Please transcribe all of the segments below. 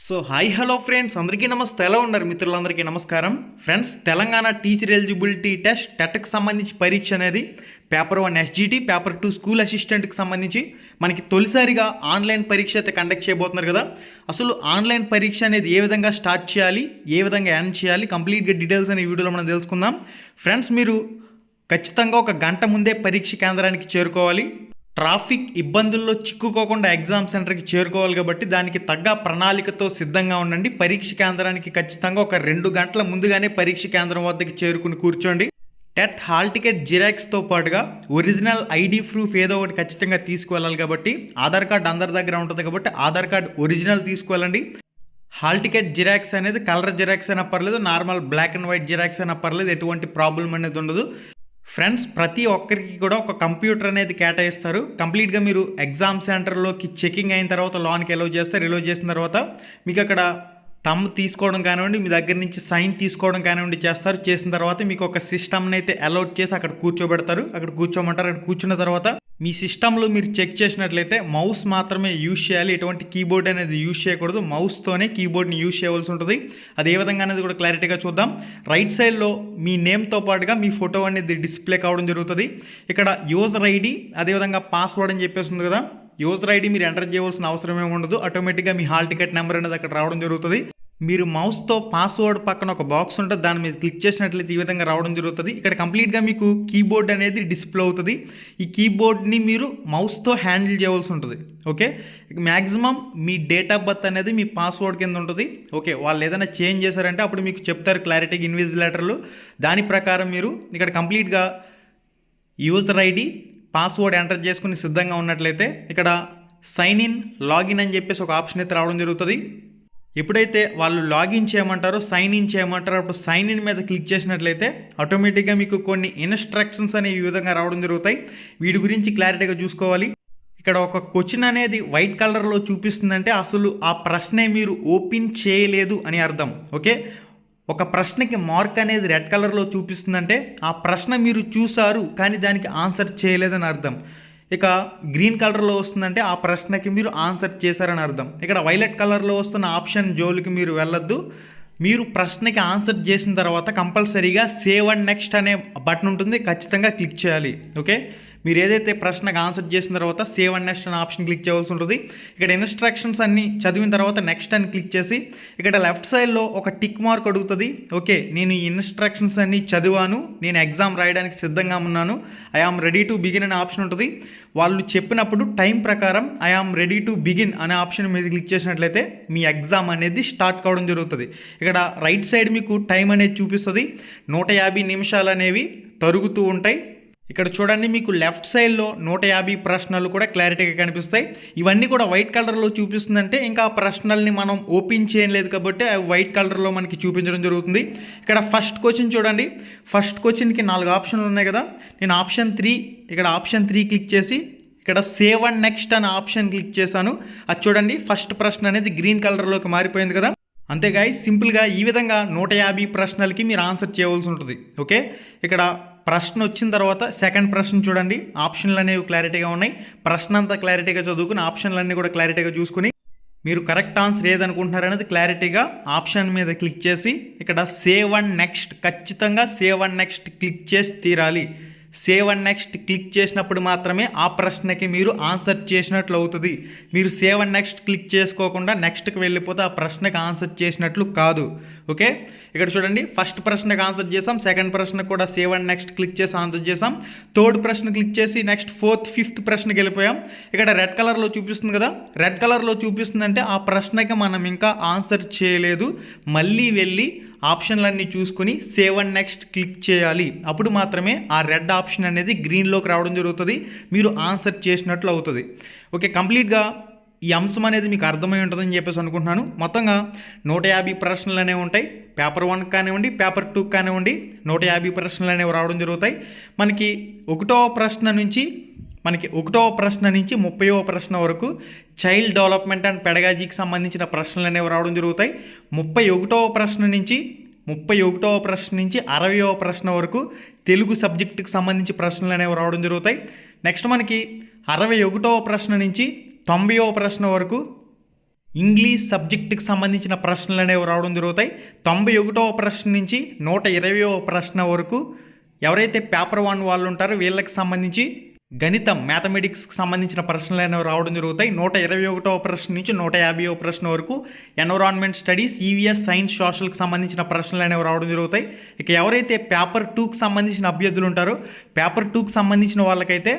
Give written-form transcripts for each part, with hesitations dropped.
So hi hello friends, అందరికీ నమస్తే. ఎలా ఉన్నారు మిత్రులందరికీ నమస్కారం. Friends, Telangana teacher eligibility test టెట్కి సంబంధించి పరీక్ష అనేది పేపర్ 1 ఎస్జిటి, పేపర్ 2 స్కూల్ అసిస్టెంట్కి సంబంధించి మనకి తొలిసారిగా ఆన్లైన్ పరీక్ష అయితే కండక్ట్ చేయబోతున్నారు కదా. అసలు ఆన్లైన్ పరీక్ష అనేది ఏ విధంగా స్టార్ట్ చేయాలి, ఏ విధంగా ఎండ్ చేయాలి, కంప్లీట్గా డీటెయిల్స్ అనే వీడియోలో మనం తెలుసుకుందాం. ఫ్రెండ్స్, మీరు ఖచ్చితంగా ఒక గంట ముందే పరీక్ష కేంద్రానికి చేరుకోవాలి. ట్రాఫిక్ ఇబ్బందుల్లో చిక్కుకోకుండా ఎగ్జామ్ సెంటర్కి చేరుకోవాలి కాబట్టి దానికి తగ్గ ప్రణాళికతో సిద్ధంగా ఉండండి. పరీక్ష కేంద్రానికి ఖచ్చితంగా ఒక 2 గంటల ముందుగానే పరీక్ష కేంద్రం వద్దకు చేరుకుని కూర్చోండి. టెట్ హాల్ టికెట్ జిరాక్స్తో పాటుగా ఒరిజినల్ ఐడి ప్రూఫ్ ఏదో ఒకటి ఖచ్చితంగా తీసుకువెళ్ళాలి కాబట్టి ఆధార్ కార్డు అందరి దగ్గర ఉంటుంది కాబట్టి ఆధార్ కార్డు ఒరిజినల్ తీసుకువెళ్ళండి. హాల్ టికెట్ జిరాక్స్ అనేది కలర్ జిరాక్స్ అయినా పర్లేదు, normal black and white xerox అయినా పర్లేదు, ఎటువంటి ప్రాబ్లం అనేది ఉండదు. ఫ్రెండ్స్, ప్రతి ఒక్కరికి కూడా ఒక కంప్యూటర్ అనేది కేటాయిస్తారు. కంప్లీట్గా మీరు ఎగ్జామ్ సెంటర్లోకి చెకింగ్ అయిన తర్వాత లోన్కి ఎలో చేస్తారు. ఎలో చేసిన తర్వాత మీకు అక్కడ తమ్ తీసుకోవడం కానివ్వండి, మీ దగ్గర నుంచి సైన్ తీసుకోవడం కానివ్వండి చేస్తారు. చేసిన తర్వాత మీకు ఒక సిస్టమ్ని అయితే అలౌట్ చేసి అక్కడ కూర్చోబెడతారు. అక్కడ కూర్చోమంటారు. అక్కడ కూర్చున్న తర్వాత మీ సిస్టంలో మీరు చెక్ చేసినట్లయితే మౌస్ మాత్రమే యూజ్ చేయాలి. ఎటువంటి కీబోర్డ్ అనేది యూజ్ చేయకూడదు. మౌస్తోనే కీబోర్డ్ని యూజ్ చేయవలసి ఉంటుంది. అది ఏ విధంగా అనేది కూడా క్లారిటీగా చూద్దాం. రైట్ సైడ్లో మీ నేమ్తో పాటుగా మీ ఫోటో అనేది డిస్ప్లే కావడం జరుగుతుంది. ఇక్కడ యూజర్ ఐడి, అదేవిధంగా పాస్వర్డ్ అని చెప్పేసి ఉంది కదా. యూజర్ ఐడి మీరు ఎంటర్ చేయవలసిన అవసరం ఏమి ఉండదు. ఆటోమేటిక్గా మీ హాల్ టికెట్ నెంబర్ అనేది అక్కడ రావడం జరుగుతుంది. మీరు మౌస్తో పాస్వర్డ్ పక్కన ఒక బాక్స్ ఉంటుంది, దాని మీద క్లిక్ చేసినట్లయితే ఈ విధంగా రావడం జరుగుతుంది. ఇక్కడ కంప్లీట్గా మీకు కీబోర్డ్ అనేది డిస్ప్లే అవుతుంది. ఈ కీబోర్డ్ని మీరు మౌస్తో హ్యాండిల్ చేయవలసి ఉంటుంది. Okay, maximum me date of birth అనేది మీ పాస్వర్డ్ కింద ఉంటుంది. ఓకే, వాళ్ళు ఏదైనా చేంజ్ చేశారంటే అప్పుడు మీకు చెప్తారు క్లారిటీగా ఇన్విజిలేటర్లు. దాని ప్రకారం మీరు ఇక్కడ కంప్లీట్గా యూజర్ ఐడి, పాస్వర్డ్ ఎంటర్ చేసుకుని సిద్ధంగా ఉన్నట్లయితే ఇక్కడ సైన్ ఇన్, లాగిన్ అని చెప్పేసి ఒక ఆప్షన్ అయితే రావడం జరుగుతుంది. ఎప్పుడైతే వాళ్ళు లాగిన్ చేయమంటారో, సైన్ ఇన్ చేయమంటారో అప్పుడు సైన్ ఇన్ మీద క్లిక్ చేసినట్లయితే ఆటోమేటిక్గా మీకు కొన్ని ఇన్స్ట్రక్షన్స్ అనేవి ఈ విధంగా రావడం జరుగుతాయి. వీటి గురించి క్లారిటీగా చూసుకోవాలి. ఇక్కడ ఒక క్వశ్చన్ అనేది వైట్ కలర్లో చూపిస్తుందంటే అసలు ఆ ప్రశ్నే మీరు ఓపెన్ చేయలేదు అని అర్థం. ఓకే, ఒక ప్రశ్నకి మార్క్ అనేది రెడ్ కలర్లో చూపిస్తుందంటే ఆ ప్రశ్న మీరు చూసారు కానీ దానికి ఆన్సర్ చేయలేదని అర్థం. ఇక గ్రీన్ కలర్లో వస్తుందంటే ఆ ప్రశ్నకి మీరు ఆన్సర్ చేశారని అర్థం. ఇక్కడ వైలెట్ కలర్లో వస్తున్న ఆప్షన్ జోలికి మీరు వెళ్ళొద్దు. మీరు ప్రశ్నకి ఆన్సర్ చేసిన తర్వాత కంపల్సరీగా సేవ్ అండ్ నెక్స్ట్ అనే బటన్ ఉంటుంది, ఖచ్చితంగా క్లిక్ చేయాలి. ఓకే, మీరు ఏదైతే ప్రశ్నకు ఆన్సర్ చేసిన తర్వాత సేవ్ అండ్ నెక్స్ట్ అనే ఆప్షన్ క్లిక్ చేయవలసి ఉంటుంది. ఇక్కడ ఇన్స్ట్రక్షన్స్ అన్ని చదివిన తర్వాత నెక్స్ట్ అని క్లిక్ చేసి ఇక్కడ లెఫ్ట్ సైడ్లో ఒక టిక్ మార్క్ అడుగుతుంది. ఓకే, నేను ఈ ఇన్స్ట్రక్షన్స్ అన్ని చదివాను, నేను ఎగ్జామ్ రాయడానికి సిద్ధంగా ఉన్నాను, I am ready to begin అనే ఆప్షన్ ఉంటుంది. వాళ్ళు చెప్పినప్పుడు టైం ప్రకారం I am ready to begin అనే ఆప్షన్ మీద క్లిక్ చేసినట్లయితే మీ ఎగ్జామ్ అనేది స్టార్ట్ కావడం జరుగుతుంది. ఇక్కడ రైట్ సైడ్ మీకు టైం అనేది చూపిస్తుంది. 150 నిమిషాలు అనేవి తరుగుతూ ఉంటాయి. ఇక్కడ చూడండి, మీకు లెఫ్ట్ సైడ్లో 150 ప్రశ్నలు కూడా క్లారిటీగా కనిపిస్తాయి. ఇవన్నీ కూడా వైట్ కలర్లో చూపిస్తుందంటే ఇంకా ఆ ప్రశ్నల్ని మనం ఓపెన్ చేయలేదు కాబట్టి అవి వైట్ కలర్లో మనకి చూపించడం జరుగుతుంది. ఇక్కడ ఫస్ట్ క్వశ్చన్ చూడండి. ఫస్ట్ క్వశ్చన్కి 4 ఆప్షన్లు ఉన్నాయి కదా. నేను ఆప్షన్ 3 క్లిక్ చేసి ఇక్కడ సేవ్ అండ్ నెక్స్ట్ అనే ఆప్షన్ క్లిక్ చేశాను. అది చూడండి, ఫస్ట్ ప్రశ్న అనేది గ్రీన్ కలర్లోకి మారిపోయింది కదా. అంతే గాయ్స్, సింపుల్గా ఈ విధంగా 150 ప్రశ్నలకి మీరు ఆన్సర్ చేయవలసి ఉంటుంది. ఓకే, ఇక్కడ ప్రశ్న వచ్చిన తర్వాత సెకండ్ ప్రశ్న చూడండి, ఆప్షన్లు అనేవి క్లారిటీగా ఉన్నాయి. ప్రశ్న అంతా క్లారిటీగా చదువుకుని ఆప్షన్లన్నీ కూడా క్లారిటీగా చూసుకుని మీరు కరెక్ట్ ఆన్సర్ ఏదనుకుంటున్నారనేది క్లారిటీగా ఆప్షన్ మీద క్లిక్ చేసి ఇక్కడ సేవ్ అండ్ నెక్స్ట్, ఖచ్చితంగా సేవ్ అండ్ నెక్స్ట్ క్లిక్ చేసి తీరాలి. సేవ్ అండ్ నెక్స్ట్ క్లిక్ చేసినప్పుడు మాత్రమే ఆ ప్రశ్నకి మీరు ఆన్సర్ చేసినట్లు అవుతుంది. మీరు సేవ్ అండ్ నెక్స్ట్ క్లిక్ చేసుకోకుండా నెక్స్ట్కి వెళ్ళిపోతే ఆ ప్రశ్నకి ఆన్సర్ చేసినట్లు కాదు. ఓకే, ఇక్కడ చూడండి, ఫస్ట్ ప్రశ్నకు ఆన్సర్ చేసాం, సెకండ్ ప్రశ్నకు కూడా సేవ్ అండ్ నెక్స్ట్ క్లిక్ చేసి ఆన్సర్ చేసాం, థర్డ్ ప్రశ్న క్లిక్ చేసి నెక్స్ట్ ఫోర్త్, ఫిఫ్త్ ప్రశ్నకి వెళ్ళిపోయాం. ఇక్కడ రెడ్ కలర్లో చూపిస్తుంది కదా. రెడ్ కలర్లో చూపిస్తుందంటే ఆ ప్రశ్నకి మనం ఇంకా ఆన్సర్ చేయలేదు. మళ్ళీ వెళ్ళి ఆప్షన్లన్నీ చూసుకుని సేవ్ అండ్ నెక్స్ట్ క్లిక్ చేయాలి. అప్పుడు మాత్రమే ఆ రెడ్ ఆప్షన్ అనేది గ్రీన్లోకి రావడం జరుగుతుంది. మీరు ఆన్సర్ చేసినట్లు అవుతుంది. ఓకే, కంప్లీట్గా ఈ అంశం అనేది మీకు అర్థమై ఉంటుందని చెప్పేసి అనుకుంటున్నాను. మొత్తంగా 150 ప్రశ్నలు అనేవి ఉంటాయి. పేపర్ 1 కానివ్వండి, పేపర్ 2 కానివ్వండి, 150 ప్రశ్నలు అనేవి రావడం జరుగుతాయి. మనకి 1వ ప్రశ్న నుంచి 30వ ప్రశ్న వరకు చైల్డ్ డెవలప్మెంట్ అండ్ పెడగాజీకి సంబంధించిన ప్రశ్నలు అనేవి రావడం జరుగుతాయి. 31వ ప్రశ్న నుంచి 60వ ప్రశ్న వరకు తెలుగు సబ్జెక్టుకి సంబంధించి ప్రశ్నలు అనేవి రావడం జరుగుతాయి. నెక్స్ట్ మనకి 61వ ప్రశ్న నుంచి 90వ ప్రశ్న వరకు ఇంగ్లీష్ సబ్జెక్టుకి సంబంధించిన ప్రశ్నలు అనేవి రావడం జరుగుతాయి. 91వ ప్రశ్న నుంచి 120వ ప్రశ్న వరకు ఎవరైతే పేపర్ 1 వాళ్ళు ఉంటారో వీళ్ళకి సంబంధించి గణితం మ్యాథమెటిక్స్కి సంబంధించిన ప్రశ్నలు అనేవి రావడం జరుగుతాయి. 121వ ప్రశ్న నుంచి 150వ ప్రశ్న వరకు ఎన్విరాన్మెంట్ స్టడీస్, ఈవీఎస్, సైన్స్, సోషల్కి సంబంధించిన ప్రశ్నలు అనేవి రావడం జరుగుతాయి. ఇక ఎవరైతే పేపర్ 2కి సంబంధించిన అభ్యర్థులు ఉంటారో పేపర్ 2కి సంబంధించిన వాళ్ళకైతే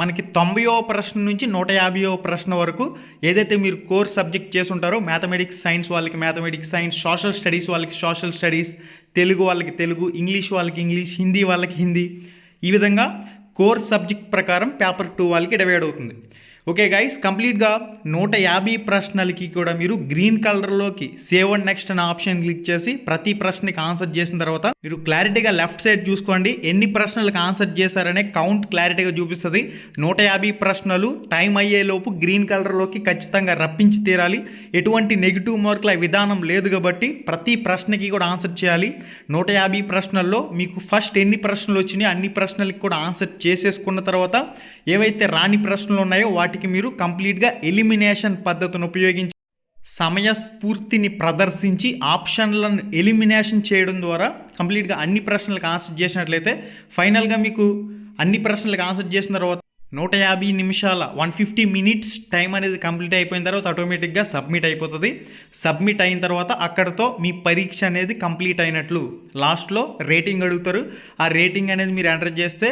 మనకి 90వ ప్రశ్న నుంచి 150వ ప్రశ్న వరకు ఏదైతే మీరు కోర్స్ సబ్జెక్ట్ చేసి ఉంటారో మ్యాథమెటిక్స్ సైన్స్ వాళ్ళకి మ్యాథమెటిక్స్ సైన్స్, సోషల్ స్టడీస్ వాళ్ళకి సోషల్ స్టడీస్, తెలుగు వాళ్ళకి తెలుగు, ఇంగ్లీష్ వాళ్ళకి ఇంగ్లీష్, హిందీ వాళ్ళకి హిందీ, ఈ విధంగా కోర్స్ సబ్జెక్ట్ ప్రకారం పేపర్ 2 వాళ్ళకి డివైడ్ అవుతుంది. ఓకే గైస్, కంప్లీట్గా 150 ప్రశ్నలకి కూడా మీరు గ్రీన్ కలర్లోకి సేవ్ అండ్ నెక్స్ట్ అనే ఆప్షన్ క్లిక్ చేసి ప్రతి ప్రశ్నకి ఆన్సర్ చేసిన తర్వాత మీరు క్లారిటీగా లెఫ్ట్ సైడ్ చూసుకోండి. ఎన్ని ప్రశ్నలకు ఆన్సర్ చేశారనే కౌంట్ క్లారిటీగా చూపిస్తుంది. 150 ప్రశ్నలు టైం అయ్యేలోపు గ్రీన్ కలర్లోకి ఖచ్చితంగా రప్పించి తీరాలి. ఎటువంటి నెగిటివ్ మార్కుల విధానం లేదు కాబట్టి ప్రతి ప్రశ్నకి కూడా ఆన్సర్ చేయాలి. 150 ప్రశ్నల్లో మీకు ఫస్ట్ ఎన్ని ప్రశ్నలు వచ్చినాయో అన్ని ప్రశ్నలకి కూడా ఆన్సర్ చేసేసుకున్న తర్వాత ఏవైతే రాని ప్రశ్నలు ఉన్నాయో వాటికి మీరు కంప్లీట్గా ఎలిమినేషన్ పద్ధతిని ఉపయోగించి సమయస్ఫూర్తిని ప్రదర్శించి ఆప్షన్లను ఎలిమినేషన్ చేయడం ద్వారా కంప్లీట్గా అన్ని ప్రశ్నలకు ఆన్సర్ చేసినట్లయితే ఫైనల్గా మీకు అన్ని ప్రశ్నలకు ఆన్సర్ చేసిన తర్వాత 150 నిమిషాల 150 మినిట్స్ టైం అనేది కంప్లీట్ అయిపోయిన తర్వాత ఆటోమేటిక్గా సబ్మిట్ అయిపోతుంది. సబ్మిట్ అయిన తర్వాత అక్కడతో మీ పరీక్ష అనేది కంప్లీట్ అయినట్లు. లాస్ట్లో రేటింగ్ అడుగుతారు. ఆ రేటింగ్ అనేది మీరు ఎంటర్ చేస్తే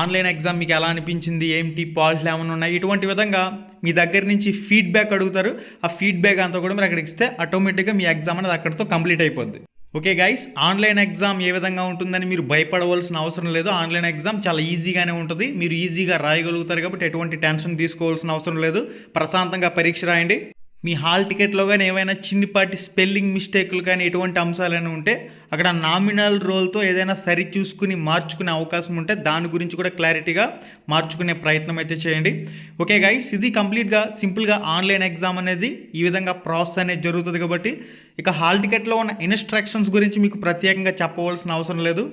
ఆన్లైన్ ఎగ్జామ్ మీకు ఎలా అనిపించింది, ఏంటి పాయింట్లు ఏమైనా ఉన్నాయి, ఇటువంటి విధంగా మీ దగ్గర నుంచి ఫీడ్బ్యాక్ అడుగుతారు. ఆ ఫీడ్బ్యాక్ అంతా కూడా మీరు అక్కడికి ఇస్తే ఆటోమేటిక్గా మీ ఎగ్జామ్ అనేది అక్కడితో కంప్లీట్ అయిపోద్ది. ఓకే గైస్, ఆన్లైన్ ఎగ్జామ్ ఏ విధంగా ఉంటుందని మీరు భయపడవలసిన అవసరం లేదు. ఆన్లైన్ ఎగ్జామ్ చాలా ఈజీగానే ఉంటుంది. మీరు ఈజీగా రాయగలుగుతారు కాబట్టి ఎటువంటి టెన్షన్ తీసుకోవాల్సిన అవసరం లేదు. ప్రశాంతంగా పరీక్ష రాయండి. మీ హాల్ టికెట్లో కానీ ఏమైనా చిన్నపాటి స్పెల్లింగ్ మిస్టేక్లు కానీ ఎటువంటి అంశాలైనా ఉంటే అక్కడ నామినల్ రోల్తో ఏదైనా సరి చూసుకుని మార్చుకునే అవకాశం ఉంటే దాని గురించి కూడా క్లారిటీగా మార్చుకునే ప్రయత్నం అయితే చేయండి. ఓకే గైస్, ఇది కంప్లీట్గా సింపుల్గా ఆన్లైన్ ఎగ్జామ్ అనేది ఈ విధంగా ప్రాసెస్ అనేది జరుగుతుంది కాబట్టి ఇక హాల్ టికెట్లో ఉన్న ఇన్స్ట్రక్షన్స్ గురించి మీకు ప్రత్యేకంగా చెప్పవలసిన అవసరం లేదు.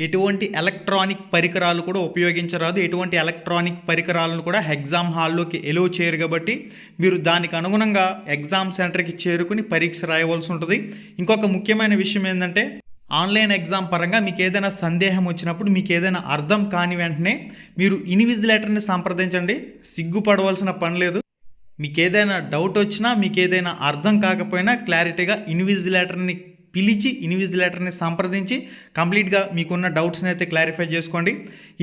ఎటువంటి ఎలక్ట్రానిక్ పరికరాలు కూడా ఉపయోగించరాదు. ఎటువంటి ఎలక్ట్రానిక్ పరికరాలను కూడా ఎగ్జామ్ హాల్లోకి ఎలో చేయరు కాబట్టి మీరు దానికి అనుగుణంగా ఎగ్జామ్ సెంటర్కి చేరుకుని పరీక్ష రాయవలసి ఉంటుంది. ఇంకొక ముఖ్యమైన విషయం ఏంటంటే ఆన్లైన్ ఎగ్జామ్ పరంగా మీకు ఏదైనా సందేహం వచ్చినప్పుడు, మీకు ఏదైనా అర్థం కాని వెంటనే మీరు ఇన్విజిలేటర్ని సంప్రదించండి. సిగ్గుపడవలసిన పని లేదు. మీకు ఏదైనా డౌట్ వచ్చినా, మీకు ఏదైనా అర్థం కాకపోయినా క్లారిటీగా ఇన్విజిలేటర్ని పిలిచి ఇన్విజిలేటర్ని సంప్రదించి కంప్లీట్గా మీకున్న డౌట్స్ని అయితే క్లారిఫై చేసుకోండి.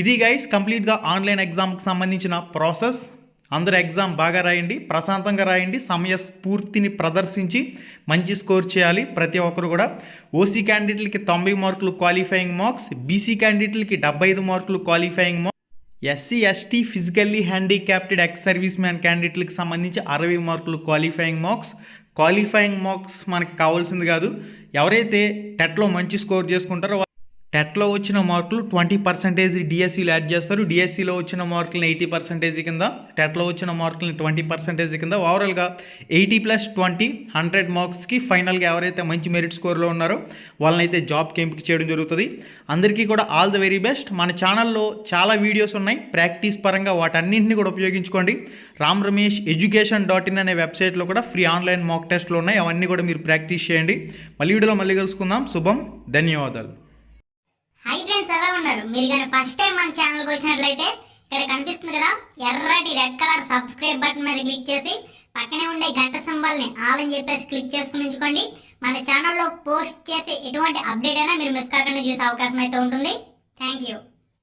ఇది గైస్ కంప్లీట్గా ఆన్లైన్ ఎగ్జామ్కి సంబంధించిన ప్రాసెస్. అందరూ ఎగ్జామ్ బాగా రాయండి, ప్రశాంతంగా రాయండి, సమయస్ఫూర్తిని ప్రదర్శించి మంచి స్కోర్ చేయాలి ప్రతి ఒక్కరు కూడా. ఓసీ క్యాండిడేట్లకి 90 మార్కులు క్వాలిఫైయింగ్ మార్క్స్, బీసీ క్యాండిడేట్లకి 75 మార్కులు qualifying marks, SC ST physically handicapped ex service man క్యాండిడేట్లకు సంబంధించి 60 మార్కులు క్వాలిఫైయింగ్ మార్క్స్. క్వాలిఫైయింగ్ మార్క్స్ మనకు కావాల్సింది కాదు. ఎవరైతే టెట్లో మంచి స్కోర్ చేసుకుంటారో టెట్లో వచ్చిన మార్కులు 20% డిఎస్సీలో యాడ్ చేస్తారు. డిఎస్సీలో వచ్చిన మార్కులను 80% కింద, టెట్లో వచ్చిన మార్కులను 20% కింద, ఓవరాల్గా 80+20 100 మార్క్స్కి ఫైనల్గా ఎవరైతే మంచి మెరిట్ స్కోర్లో ఉన్నారో వాళ్ళని అయితే జాబ్కి ఎంపిక చేయడం జరుగుతుంది. అందరికీ కూడా ఆల్ ద వెరీ బెస్ట్. మన ఛానల్లో చాలా వీడియోస్ ఉన్నాయి ప్రాక్టీస్ పరంగా, వాటన్నింటినీ కూడా ఉపయోగించుకోండి. రామ్ రమేష్ education.in అనే వెబ్సైట్లో కూడా ఫ్రీ ఆన్లైన్ మాక్ టెస్ట్లు ఉన్నాయి. అవన్నీ కూడా మీరు ప్రాక్టీస్ చేయండి. మళ్ళీ వీడియోలో మళ్ళీ కలుసుకుందాం. శుభం, ధన్యవాదాలు. హై ఫ్రెండ్స్, ఎలా ఉన్నారు? మీరు కానీ ఫస్ట్ టైం మన ఛానల్కి వచ్చినట్లయితే ఇక్కడ కనిపిస్తుంది కదా ఎర్రటి రెడ్ కలర్ సబ్స్క్రైబ్ బటన్ మీద క్లిక్ చేసి పక్కనే ఉండే గంట సింబల్ని ఆల్ అని చెప్పేసి క్లిక్ చేసుకుని ఉంచుకోండి. మన ఛానల్లో పోస్ట్ చేసే ఎటువంటి అప్డేట్ అయినా మీరు మిస్ కాకుండా చూసే అవకాశం అయితే ఉంటుంది. Thank you.